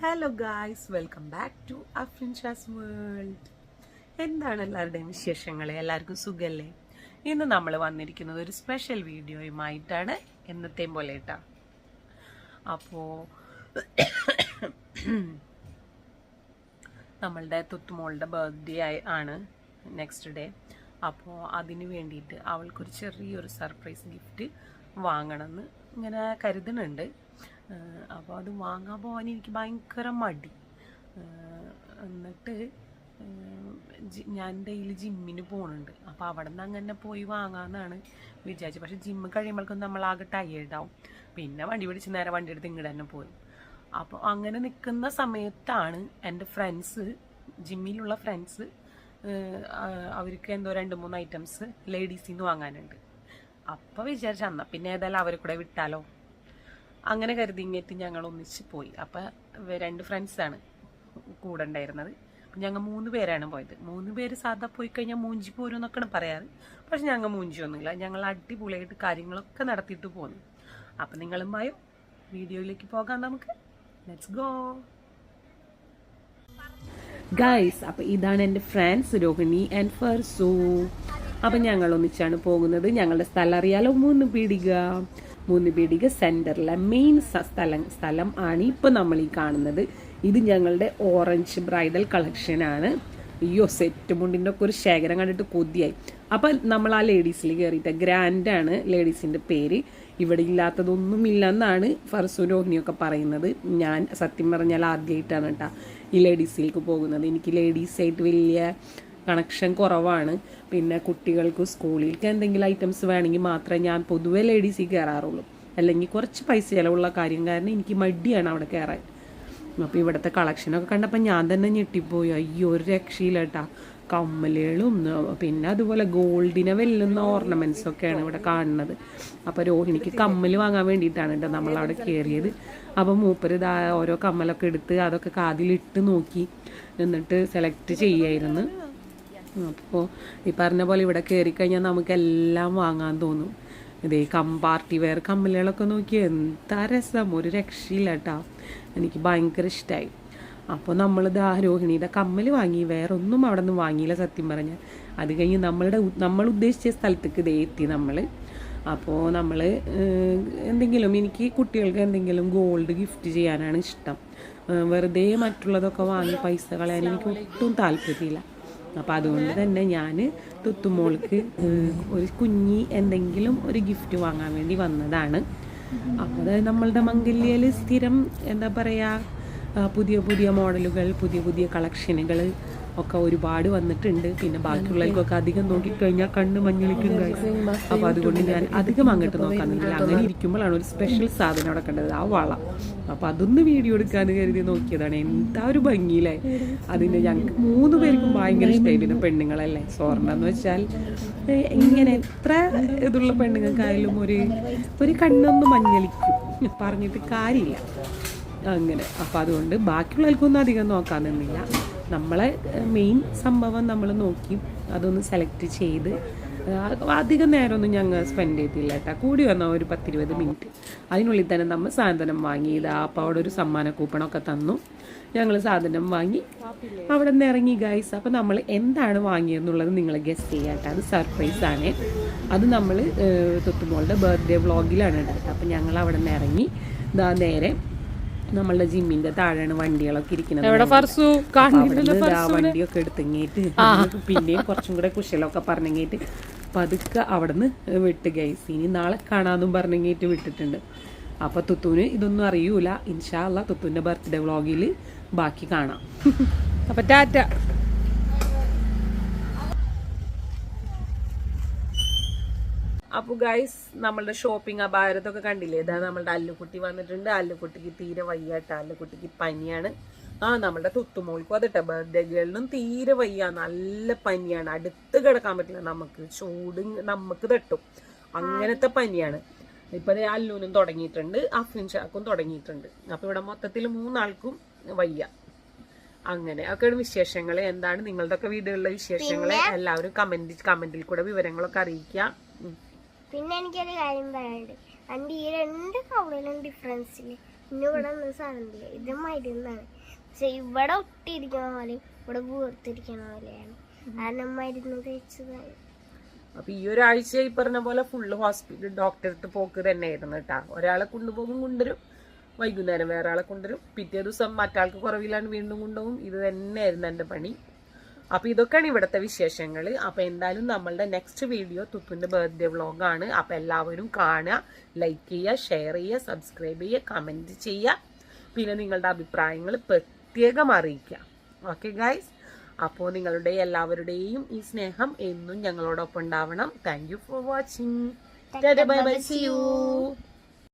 Hello guys, welcome back to Afrinsha's world. എന്താണ് എല്ലാവരുടെയും വിശേഷങ്ങൾ? എല്ലാവർക്കും സുഖല്ലേ? ഇന്ന് നമ്മൾ വന്നിരിക്കുന്നത് ഒരു സ്പെഷ്യൽ വീഡിയോയുമായിട്ടാണ്, എന്നത്തെയും പോലെ കേട്ടോ. അപ്പോൾ നമ്മളുടെ തുത്തുമോളുടെ ബർത്ത്ഡേ ആണ് നെക്സ്റ്റ് ഡേ. അപ്പോൾ അതിന് വേണ്ടിയിട്ട് അവൾക്കൊരു ചെറിയൊരു സർപ്രൈസ് ഗിഫ്റ്റ് വാങ്ങണമെന്ന് ഇങ്ങനെ കരുതുന്നുണ്ട്. അപ്പോൾ അത് വാങ്ങാൻ പോകാൻ എനിക്ക് ഭയങ്കര മടി. എന്നിട്ട് ഞാൻ ഡെയിലി ജിമ്മിന് പോകുന്നുണ്ട്. അപ്പോൾ അവിടെ നിന്ന് അങ്ങനെ പോയി വാങ്ങാമെന്നാണ് വിചാരിച്ചത്. പക്ഷേ ജിമ്മ് കഴിയുമ്പോഴേക്കും നമ്മളാകെ ടയേർഡാവും. പിന്നെ വണ്ടി പിടിച്ച് നേരെ വണ്ടി എടുത്ത് ഇങ്ങോട്ട് തന്നെ പോയി. അപ്പോൾ അങ്ങനെ നിൽക്കുന്ന സമയത്താണ് എൻ്റെ ഫ്രണ്ട്സ്, ജിമ്മിലുള്ള ഫ്രണ്ട്സ്, അവർക്ക് എന്തോ 2-3 ഐറ്റംസ് ലേഡീസിൽ നിന്ന് വാങ്ങാനുണ്ട്. അപ്പോൾ വിചാരിച്ച എന്നാൽ പിന്നെ ഏതായാലും അവരെ കൂടെ വിട്ടാലോ, അങ്ങനെ കരുതി ഇങ്ങേറ്റ് ഞങ്ങൾ ഒന്നിച്ച് പോയി. അപ്പം 2 ഫ്രണ്ട്സാണ് കൂടെ ഉണ്ടായിരുന്നത്. അപ്പം ഞങ്ങൾ 3 പേരാണ് പോയത്. 3 പേര് സാധാ പോയി കഴിഞ്ഞാൽ മൂഞ്ചി പോരും എന്നൊക്കെയാണ് പറയാറ്. പക്ഷെ ഞങ്ങൾ മൂഞ്ചിയൊന്നുമില്ല. ഞങ്ങൾ അടിപൊളിയായിട്ട് കാര്യങ്ങളൊക്കെ നടത്തിയിട്ട് പോന്നു. അപ്പം നിങ്ങളും വായോ, വീഡിയോയിലേക്ക് പോകാം നമുക്ക്. Let's go guys. അപ്പം ഇതാണ് എൻ്റെ ഫ്രണ്ട്സ് രോഹിണി ആൻഡ് ഫർസു. അപ്പം ഞങ്ങൾ ഒന്നിച്ചാണ് പോകുന്നത്. ഞങ്ങളുടെ സ്ഥലം അറിയാലോ, മൂന്നുപീടിക സെന്ററിലെ മെയിൻ സ്ഥലം ആണ് ഇപ്പം നമ്മൾ ഈ കാണുന്നത്. ഇത് ഞങ്ങളുടെ ഓറഞ്ച് ബ്രൈഡൽ കളക്ഷൻ ആണ്. അയ്യോ, സെറ്റ് മുണ്ടിൻ്റെ ഒക്കെ ഒരു ശേഖരം കണ്ടിട്ട് കൊതിയായി. അപ്പം നമ്മൾ ആ ലേഡീസിൽ കയറിയിട്ട്, ഗ്രാൻഡാണ് ലേഡീസിൻ്റെ പേര്. ഇവിടെ ഇല്ലാത്തതൊന്നും ഇല്ലെന്നാണ് ഫർസു രോഹിണിയൊക്കെ പറയുന്നത്. ഞാൻ സത്യം പറഞ്ഞാൽ ആദ്യമായിട്ടാണ് കേട്ടോ ഈ ലേഡീസിലേക്ക് പോകുന്നത്. എനിക്ക് ലേഡീസായിട്ട് വലിയ കണക്ഷൻ കുറവാണ്. പിന്നെ കുട്ടികൾക്ക് സ്കൂളിലേക്ക് എന്തെങ്കിലും ഐറ്റംസ് വേണമെങ്കിൽ മാത്രമേ ഞാൻ പൊതുവെ ലേഡീസിൽ കയറാറുള്ളൂ. അല്ലെങ്കിൽ കുറച്ച് പൈസ ചിലവുള്ള കാര്യം കാരണം എനിക്ക് മടിയാണ് അവിടെ കയറാൻ. അപ്പോൾ ഇവിടുത്തെ കളക്ഷനൊക്കെ കണ്ടപ്പോൾ ഞാൻ തന്നെ ഞെട്ടിപ്പോയി. അയ്യോ, ഒരു രക്ഷയില്ല കേട്ടോ. കമ്മലുകളും പിന്നെ അതുപോലെ ഗോൾഡിനെ വെല്ലുന്ന ഓർണമെൻറ്റ്സൊക്കെയാണ് ഇവിടെ കാണുന്നത്. അപ്പോൾ രോഹിണിക്ക് കമ്മൽ വാങ്ങാൻ വേണ്ടിയിട്ടാണ് കേട്ടോ നമ്മളവിടെ കയറിയത്. അപ്പോൾ മൂപ്പര് ഓരോ കമ്മലൊക്കെ എടുത്ത് അതൊക്കെ കാതിലിട്ട് നോക്കി എന്നിട്ട് സെലക്ട് ചെയ്യായിരുന്നു. അപ്പോൾ ഈ പറഞ്ഞ പോലെ ഇവിടെ കയറിക്കഴിഞ്ഞാൽ നമുക്കെല്ലാം വാങ്ങാൻ തോന്നും. ഇതേ പാർട്ടി വെയർ കമ്മലുകളൊക്കെ നോക്കി എന്താ രസം, ഒരു രക്ഷയില്ല കേട്ടോ. എനിക്ക് ഭയങ്കര ഇഷ്ടമായി. അപ്പോൾ നമ്മളിത് രോഹിണിയുടെ കമ്മൽ വാങ്ങി, വേറെ ഒന്നും അവിടെ നിന്ന് വാങ്ങിയില്ല സത്യം പറഞ്ഞാൽ. അത് കഴിഞ്ഞ് നമ്മൾ ഉദ്ദേശിച്ച സ്ഥലത്തേക്ക് ഇതേ എത്തി നമ്മൾ. അപ്പോൾ നമ്മൾ എനിക്ക് കുട്ടികൾക്ക് എന്തെങ്കിലും ഗോൾഡ് ഗിഫ്റ്റ് ചെയ്യാനാണ് ഇഷ്ടം. വെറുതെ മറ്റുള്ളതൊക്കെ വാങ്ങി പൈസ കളയാൻ എനിക്ക് ഒട്ടും താല്പര്യമില്ല. അപ്പോൾ അതുകൊണ്ട് തന്നെ ഞാൻ തുത്തുമോൾക്ക് ഒരു എന്തെങ്കിലും ഒരു ഗിഫ്റ്റ് വാങ്ങാൻ വേണ്ടി വന്നതാണ്. അപ്പോൾ അത് നമ്മളുടെ മംഗല്യയിൽ സ്ഥിരം എന്താ പറയുക, പുതിയ മോഡലുകൾ, പുതിയ കളക്ഷനുകൾ ഒക്കെ ഒരുപാട് വന്നിട്ടുണ്ട്. പിന്നെ ബാക്കിയുള്ളവർക്കൊക്കെ അധികം നോക്കിക്കഴിഞ്ഞാൽ കണ്ണ് മഞ്ഞളിക്കും. അപ്പോൾ അതുകൊണ്ട് ഞാൻ അധികം അങ്ങോട്ട് നോക്കാൻ നിന്നില്ല. അങ്ങനെ ഇരിക്കുമ്പോഴാണ് ഒരു സ്പെഷ്യൽ സാധനം അവിടെ കണ്ടത്, ആ വള. അപ്പോൾ അതൊന്ന് വീഡിയോ എടുക്കാൻ കരുതി നോക്കിയതാണ്. എന്താ ഒരു ഭംഗിയില്ലേ അതിന്. ഞങ്ങൾക്ക് 3 പേർക്കും ഭയങ്കര ഇഷ്ടമായി. പിന്നെ പെണ്ണുങ്ങളല്ലേ, സ്വർണ്ണം എന്ന് വെച്ചാൽ ഇങ്ങനെ എത്ര ഇതുള്ള പെണ്ണുങ്ങൾക്കായാലും ഒരു കണ്ണൊന്ന് മഞ്ഞളിക്കും, പറഞ്ഞിട്ട് കാര്യമില്ല അങ്ങനെ. അപ്പോൾ അതുകൊണ്ട് ബാക്കിയുള്ളവർക്കൊന്നും അധികം നോക്കാൻ നിന്നില്ല. നമ്മളെ മെയിൻ സംഭവം നമ്മൾ നോക്കി അതൊന്ന് സെലക്ട് ചെയ്ത് അധികം നേരമൊന്നും ഞങ്ങൾ സ്പെൻഡ് ചെയ്തില്ല കേട്ടോ. കൂടി വന്നാൽ ഒരു 10-20 മിനിറ്റ്. അതിനുള്ളിൽ തന്നെ നമ്മൾ സാധനം വാങ്ങിയതാ. അപ്പോൾ അവിടെ ഒരു സമ്മാന കൂപ്പണൊക്കെ തന്നു. ഞങ്ങൾ സാധനം വാങ്ങി അവിടെ നിന്ന് ഇറങ്ങി ഗൈസ്. അപ്പോൾ നമ്മൾ എന്താണ് വാങ്ങിയെന്നുള്ളത് നിങ്ങൾ ഗസ് ചെയ്യാട്ടോ. അത് സർപ്രൈസാണ്. അത് നമ്മൾ തുത്തുമോളുടെ ബർത്ത്ഡേ വ്ളോഗിലാണ് കേട്ടോ. അപ്പോൾ ഞങ്ങൾ അവിടെ നിന്ന് ഇറങ്ങി നേരെ നമ്മളുടെ ജിമ്മിന്റെ താഴെയാണ് വണ്ടികളൊക്കെ ഇരിക്കുന്നത്. വണ്ടിയൊക്കെ എടുത്തെങ്ങിയിട്ട് പിന്നെയും കുറച്ചും കൂടെ കുശലൊക്കെ പറഞ്ഞെങ്കിട്ട് പതുക്കെ അവിടെ നിന്ന് വിട്ട് ഗൈസ്. ഇനി നാളെ കാണാമെന്നും പറഞ്ഞെങ്കിട്ട് വിട്ടിട്ടുണ്ട്. അപ്പോൾ തുത്തുവിന് ഇതൊന്നും അറിയൂല. ഇൻഷാ അല്ലാ തുത്തുവിന്റെ ബർത്ത്ഡേ വ്ളോഗിൽ ബാക്കി കാണാം. അപ്പോൾ ടാറ്റ. അപ്പോൾ ഗൈസ്, നമ്മളുടെ ഷോപ്പിംഗ് അപാരത്തൊക്കെ കണ്ടില്ലേ. ഇതാ നമ്മളുടെ അല്ലുക്കുട്ടി വന്നിട്ടുണ്ട്. അല്ലുക്കുട്ടിക്ക് തീരെ വയ്യാട്ട, അല്ലുക്കുട്ടിക്ക് പനിയാണ്. നമ്മളുടെ തുത്തുമോൾക്കും അതിട്ടെ ബർത്ത്ഡേ ഗേളിനും തീരെ വയ്യ, നല്ല പനിയാണ്. അടുത്ത് കിടക്കാൻ പറ്റില്ല, നമുക്ക് ചൂട് നമുക്ക് തട്ടും, അങ്ങനത്തെ പനിയാണ്. ഇപ്പം അല്ലൂനും തുടങ്ങിയിട്ടുണ്ട്, അഫ്രിൻഷാക്കും തുടങ്ങിയിട്ടുണ്ട്. അപ്പോൾ ഇവിടെ മൊത്തത്തിൽ 3 ആൾക്കും വയ്യ. അങ്ങനെ ഒക്കെയാണ് വിശേഷങ്ങൾ. എന്താണ് നിങ്ങളുടെ ഒക്കെ വീടുകളിലെ വിശേഷങ്ങൾ? എല്ലാവരും കമന്റിൽ കൂടെ വിവരങ്ങളൊക്കെ അറിയിക്കാം. പിന്നെ എനിക്കൊരു കാര്യം പറയാനുണ്ട്. എൻ്റെ ഈ 2 കവളിലും ഡിഫറൻസിൽ പിന്നെ ഇവിടെ സാധനമില്ല, ഇത് മരുന്നാണ്. പക്ഷെ ഇവിടെ ഒട്ടിയിരിക്കണ പോലെ ഇവിടെ വീർത്തിരിക്കണ പോലെയാണ്, കാരണം മരുന്ന് തേച്ചതാണ്. അപ്പൊ ഈ ഒരാഴ്ച ഈ പറഞ്ഞ പോലെ ഫുള്ള് ഹോസ്പിറ്റൽ ഡോക്ടറെ പോക്ക് തന്നെയായിരുന്നു കേട്ടാ. ഒരാളെ കൊണ്ടുപോകും, കൊണ്ടുവരും, വൈകുന്നേരം വേറെ ആളെ കൊണ്ടുവരും, പിറ്റേ ദിവസം മറ്റാൾക്ക് കുറവില്ലാണ്ട് വീണ്ടും കൊണ്ടുപോകും. ഇത് തന്നെയായിരുന്നു എൻ്റെ പണി. അപ്പൊ ഇതൊക്കെയാണ് ഇവിടുത്തെ വിശേഷങ്ങൾ. അപ്പൊ എന്തായാലും നമ്മളുടെ നെക്സ്റ്റ് വീഡിയോ തുത്തുന്റെ ബർത്ത്ഡേ വ്ളോഗാണ്. അപ്പൊ എല്ലാവരും കാണുക, ലൈക്ക് ചെയ്യുക, ഷെയർ ചെയ്യുക, സബ്സ്ക്രൈബ് ചെയ്യുക, കമന്റ് ചെയ്യുക, പിന്നെ നിങ്ങളുടെ അഭിപ്രായങ്ങൾ പ്രത്യേകം അറിയിക്കുക. ഓക്കെ ഗൈസ്, അപ്പോൾ നിങ്ങളുടെ എല്ലാവരുടെയും ഈ സ്നേഹം എന്നും ഞങ്ങളോടൊപ്പം ഉണ്ടാവണം. Thank you for watching. Bye bye, see U.